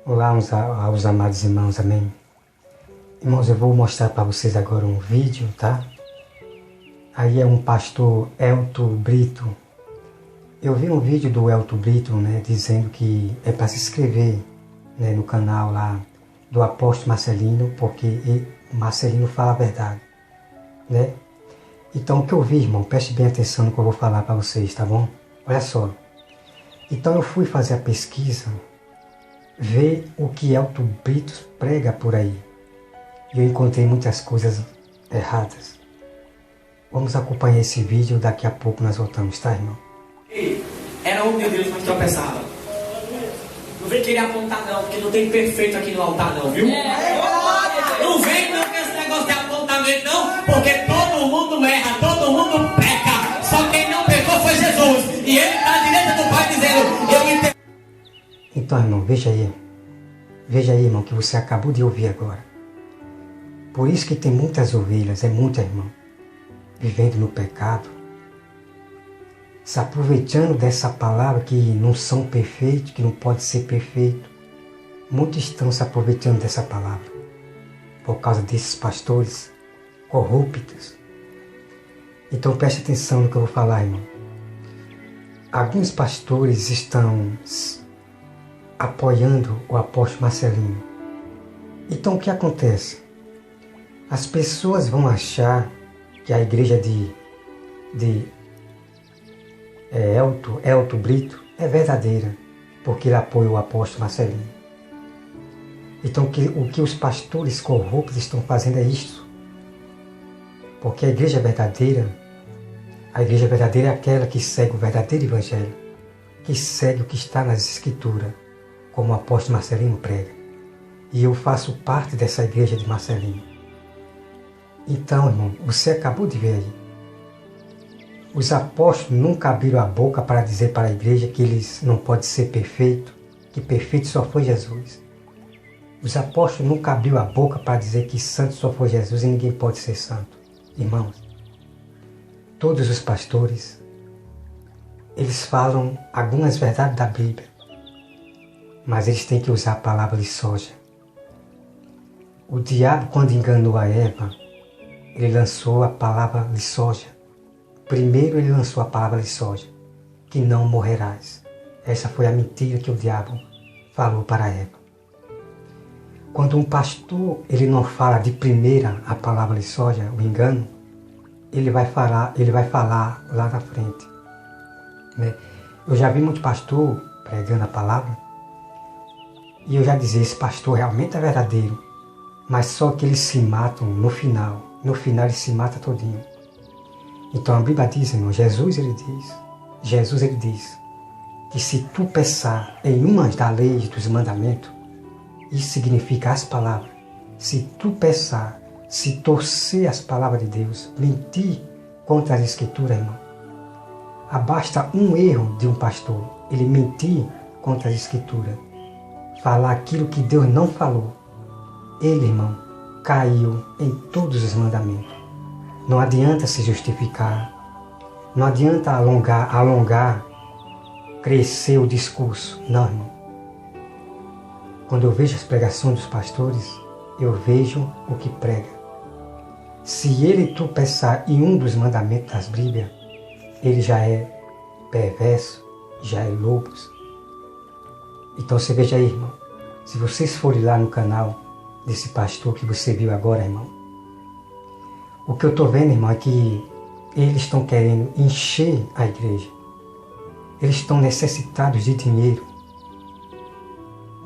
Olá aos amados irmãos, amém? Irmãos, eu vou mostrar para vocês agora um vídeo, tá? Aí é um pastor Elton Brito. Eu vi um vídeo do Elton Brito, né, dizendo que é para se inscrever, né, no canal lá do apóstolo Marcelino, porque o Marcelino fala a verdade, né? Então o que eu vi, irmão, preste bem atenção no que eu vou falar para vocês, tá bom? Olha só. Então eu fui fazer a pesquisa, ver o que Elton Brito prega por aí. E eu encontrei muitas coisas erradas. Vamos acompanhar esse vídeo, daqui a pouco nós voltamos, tá, irmão? Era onde Deus nos tropeçava. Não vem querer apontar não, porque não tem perfeito aqui no altar não, viu? Não vem não com esse negócio de apontamento não, porque todo mundo erra, todo mundo peca. Só quem não pecou foi Jesus. E ele está à direita do Pai dizendo, eu entendo. Então, irmão, veja aí, irmão, que você acabou de ouvir agora. Por isso que tem muitas ovelhas, muita, irmão, vivendo no pecado, se aproveitando dessa palavra que não são perfeitos, que não pode ser perfeito. Muitos estão se aproveitando dessa palavra por causa desses pastores corruptos. Então preste atenção no que eu vou falar, irmão. Alguns pastores estão apoiando o apóstolo Marcelino. Então o que acontece? As pessoas vão achar que a igreja de Elton Brito é verdadeira, porque ele apoia o apóstolo Marcelino. Então o que os pastores corruptos estão fazendo é isso. Porque a igreja verdadeira é aquela que segue o verdadeiro evangelho, que segue o que está nas escrituras, como o apóstolo Marcelino prega. E eu faço parte dessa igreja de Marcelino. Então, irmão, você acabou de ver aí. Os apóstolos nunca abriram a boca para dizer para a igreja que eles não podem ser perfeitos, que perfeito só foi Jesus. Os apóstolos nunca abriram a boca para dizer que santo só foi Jesus e ninguém pode ser santo. Irmãos, todos os pastores, eles falam algumas verdades da Bíblia, mas eles têm que usar a palavra de soja. O diabo, quando enganou a Eva, ele lançou a palavra de soja. Primeiro ele lançou a palavra de soja, que não morrerás. Essa foi a mentira que o diabo falou para Eva. Quando um pastor ele não fala de primeira a palavra de soja, o engano, ele vai falar lá na frente. Né? Eu já vi muito pastor pregando a palavra, e eu já dizia, esse pastor realmente é verdadeiro, mas só que eles se matam no final. No final ele se mata todinho. Então a Bíblia diz, irmão, Jesus ele diz que se tu pensar em uma das leis dos mandamentos, isso significa as palavras. Se tu pensar, se torcer as palavras de Deus, mentir contra as escrituras, irmão, basta um erro de um pastor, ele mentir contra as escrituras, falar aquilo que Deus não falou, ele, irmão, caiu em todos os mandamentos. Não adianta se justificar, não adianta alongar, crescer o discurso. Não, irmão. Quando eu vejo as pregações dos pastores, eu vejo o que prega. Se ele tropeçar em um dos mandamentos das Bíblias, ele já é perverso, já é lobos. Então você veja aí, irmão, se vocês forem lá no canal desse pastor que você viu agora, irmão, o que eu estou vendo, irmão, é que eles estão querendo encher a igreja. Eles estão necessitados de dinheiro.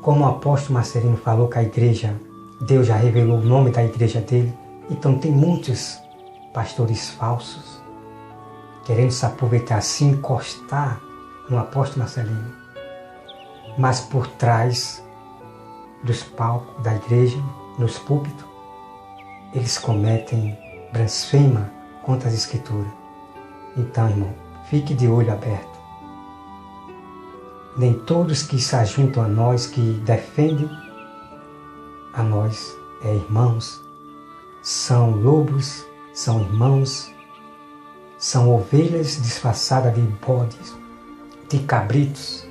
Como o apóstolo Marcelino falou que a igreja, Deus já revelou o nome da igreja dele, então tem muitos pastores falsos querendo se aproveitar, se encostar no apóstolo Marcelino. Mas por trás dos palcos da igreja, nos púlpitos, eles cometem blasfema contra as escrituras. Então, irmão, fique de olho aberto. Nem todos que se ajuntam a nós, que defendem a nós, irmãos, são lobos, são irmãos, são ovelhas disfarçadas de bodes, de cabritos.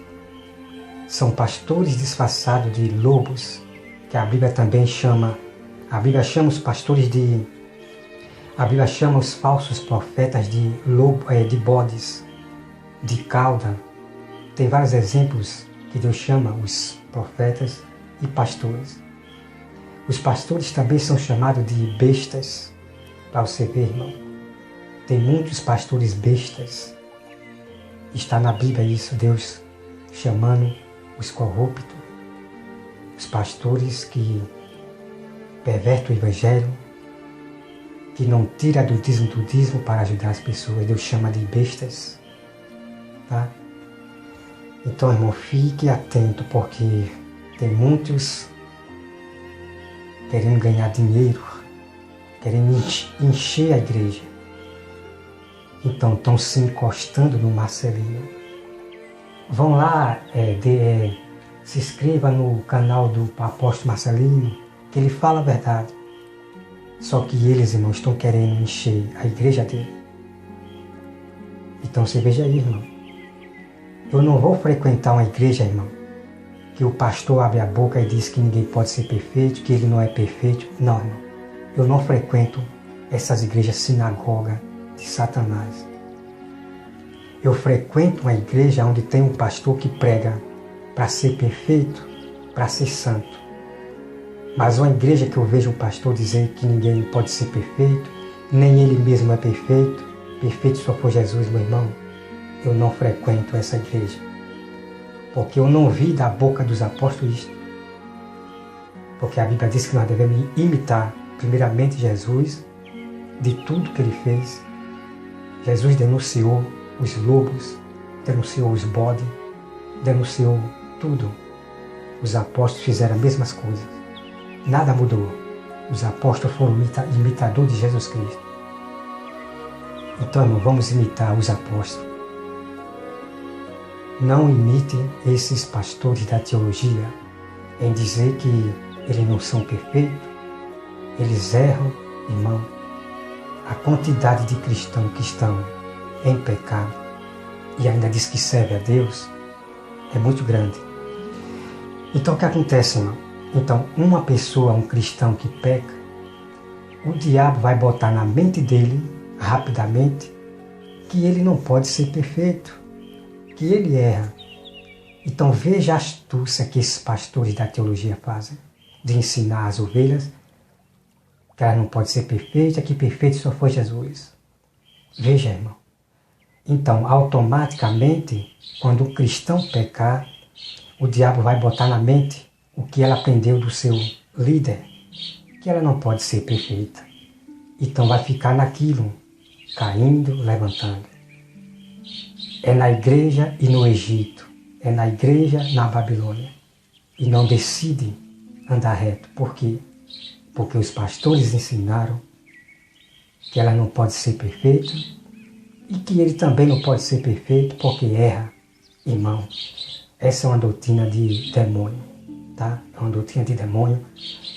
são pastores disfarçados de lobos, que a Bíblia também chama, a Bíblia chama os pastores de, a Bíblia chama os falsos profetas de lobo, de bodes, de cauda. Tem vários exemplos que Deus chama os profetas e pastores. Os pastores também são chamados de bestas, para você ver, irmão. Tem muitos pastores bestas. Está na Bíblia isso, Deus chamando os corruptos, os pastores que pervertem o Evangelho, que não tira do dízimo para ajudar as pessoas. Deus chama de bestas. Tá? Então, irmão, fique atento, porque tem muitos querendo ganhar dinheiro, querendo encher a igreja. Então, estão se encostando no Marcelino. Vão lá, se inscreva no canal do apóstolo Marcelino, que ele fala a verdade. Só que eles, irmão, estão querendo encher a igreja dele. Então, você veja aí, irmão. Eu não vou frequentar uma igreja, irmão, que o pastor abre a boca e diz que ninguém pode ser perfeito, que ele não é perfeito. Não, irmão. Eu não frequento essas igrejas sinagoga de Satanás. Eu frequento uma igreja onde tem um pastor que prega para ser perfeito, para ser santo. Mas uma igreja que eu vejo um pastor dizer que ninguém pode ser perfeito, nem ele mesmo é perfeito, perfeito só for Jesus, meu irmão, eu não frequento essa igreja. Porque eu não vi da boca dos apóstolos isto. Porque a Bíblia diz que nós devemos imitar primeiramente Jesus, de tudo que ele fez. Jesus denunciou os lobos, denunciou os bodes, denunciou tudo. Os apóstolos fizeram as mesmas coisas. Nada mudou. Os apóstolos foram imitadores de Jesus Cristo. Então, irmão, vamos imitar os apóstolos. Não imitem esses pastores da teologia em dizer que eles não são perfeitos. Eles erram, irmão. A quantidade de cristãos que estão em pecado e ainda diz que serve a Deus é muito grande. Então, o que acontece, irmão? Então, uma pessoa, um cristão que peca, o diabo vai botar na mente dele, rapidamente, que ele não pode ser perfeito, que ele erra. Então, veja a astúcia que esses pastores da teologia fazem, de ensinar as ovelhas que ela não pode ser perfeita, que perfeito só foi Jesus. Veja, irmão. Então, automaticamente, quando o cristão pecar, o diabo vai botar na mente o que ela aprendeu do seu líder, que ela não pode ser perfeita. Então vai ficar naquilo, caindo, levantando. É na igreja e no Egito, é na igreja na Babilônia. E não decide andar reto. Por quê? Porque os pastores ensinaram que ela não pode ser perfeita e que ele também não pode ser perfeito porque erra. Irmão, essa é uma doutrina de demônio, tá? É uma doutrina de demônio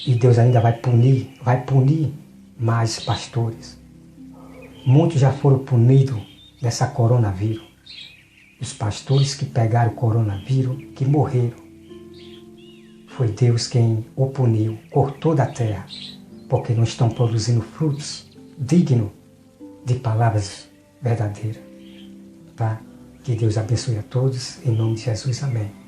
e Deus ainda vai punir mais pastores. Muitos já foram punidos nessa coronavírus. Os pastores que pegaram o coronavírus, que morreram. Foi Deus quem o puniu, cortou da terra, porque não estão produzindo frutos dignos de palavras verdadeiras. Tá? Que Deus abençoe a todos, em nome de Jesus, amém.